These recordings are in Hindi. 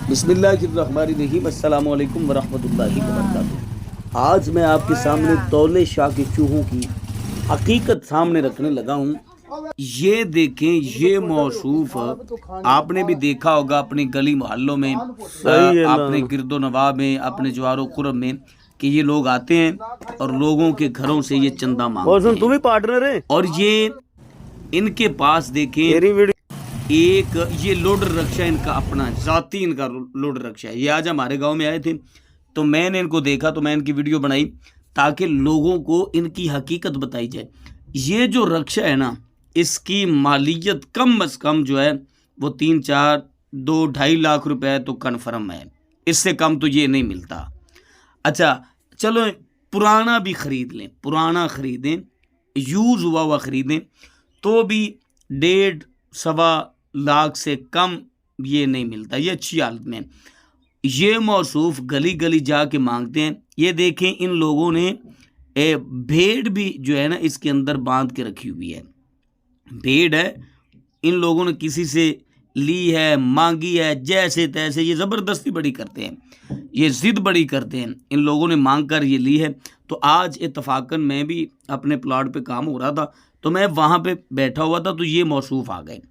बिस्मिल्लाहिर्रहमानिर्रहीम अस्सलामु अलैकुम वरहमतुल्लाहि वबरकातुहू। आज मैं आपके सामने दौले शाह के चूहों की हकीकत सामने रखने लगा हूँ। ये देखें, ये मौसूफ आपने भी देखा होगा अपनी गली मोहल्लों में, अपने गिरदो नवाह में, अपने जवारो खुरम में, कि ये लोग आते हैं और लोगों के घरों से ये चंदा मांगते हैं। तुम ही पार्टनर है। और ये इनके पास देखें, एक ये लोडर रक्षा इनका अपना जाती इनका लोडर रक्षा है। ये आज हमारे गांव में आए थे तो मैंने इनको देखा तो मैं इनकी वीडियो बनाई ताकि लोगों को इनकी हकीकत बताई जाए। ये जो रक्षा है ना, इसकी मालियत कम से कम जो है वो 3-4-2-2.5 लाख रुपए तो कन्फर्म है, इससे कम तो ये नहीं मिलता। अच्छा चलो पुराना भी खरीद लें, पुराना खरीदें, यूज़ हुआ खरीदें तो भी 1.5-1.25 लाख से कम ये नहीं मिलता, ये अच्छी हालत में। ये मौसूफ गली गली जाके मांगते हैं। ये देखें, इन लोगों ने भेड़ भी जो है ना इसके अंदर बांध के रखी हुई है। भेड़ है, इन लोगों ने किसी से ली है, मांगी है, जैसे तैसे। ये ज़बरदस्ती बड़ी करते हैं, ये ज़िद बड़ी करते हैं। इन लोगों ने मांग कर ये ली है। तो आज इत्तफाकन मैं भी अपने प्लॉट पे काम हो रहा था तो मैं वहाँ पे बैठा हुआ था तो ये मौसूफ आ गए।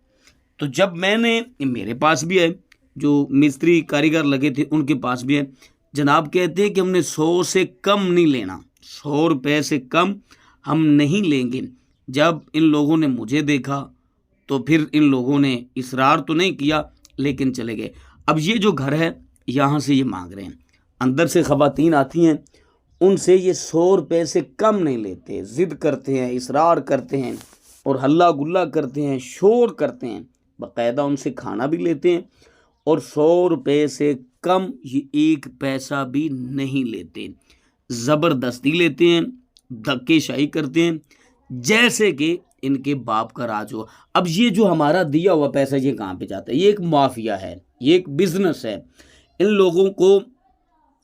तो जब मैंने, मेरे पास भी है, जो मिस्त्री कारीगर लगे थे उनके पास भी है। जनाब कहते हैं कि हमने 100 से कम नहीं लेना, 100 रुपये से कम हम नहीं लेंगे। जब इन लोगों ने मुझे देखा तो फिर इन लोगों ने इसरार तो नहीं किया लेकिन चले गए। अब ये जो घर है यहाँ से ये मांग रहे हैं, अंदर से ख़वातीन आती हैं, उनसे ये 100 रुपये से कम नहीं लेते। ज़िद करते हैं, इसरार करते हैं और हल्ला गुल्ला करते हैं, शोर करते हैं, बाकायदा उनसे खाना भी लेते हैं और 100 रुपये से कम ये 1 पैसा भी नहीं लेते। ज़बरदस्ती लेते हैं, धक्केशाही करते हैं, जैसे कि इनके बाप का राज हो। अब ये जो हमारा दिया हुआ पैसा ये कहाँ पे जाता है? ये एक माफिया है, ये एक बिजनेस है। इन लोगों को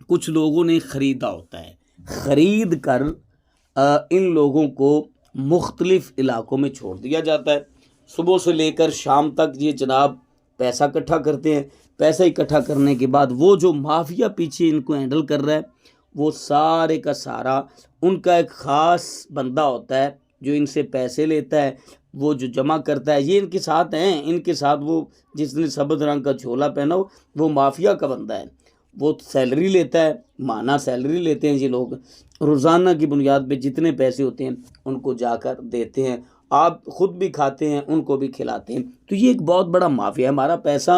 कुछ लोगों ने ख़रीदा होता है, ख़रीद कर इन लोगों को मुख्तलिफ़ इलाकों में छोड़ दिया जाता है। सुबह से लेकर शाम तक ये जनाब पैसा इकट्ठा करते हैं। पैसा इकट्ठा करने के बाद वो जो माफिया पीछे इनको हैंडल कर रहा है, वो सारे का सारा उनका एक ख़ास बंदा होता है जो इनसे पैसे लेता है, वो जो जमा करता है। ये इनके साथ हैं, इनके साथ वो जिसने सब्ज़ रंग का झोला पहना हो वो माफिया का बंदा है। वो सैलरी लेता है, माना सैलरी लेते हैं ये लोग। रोज़ाना की बुनियाद पे जितने पैसे होते हैं उनको जाकर देते हैं, आप ख़ुद भी खाते हैं, उनको भी खिलाते हैं। तो ये एक बहुत बड़ा माफिया है। हमारा पैसा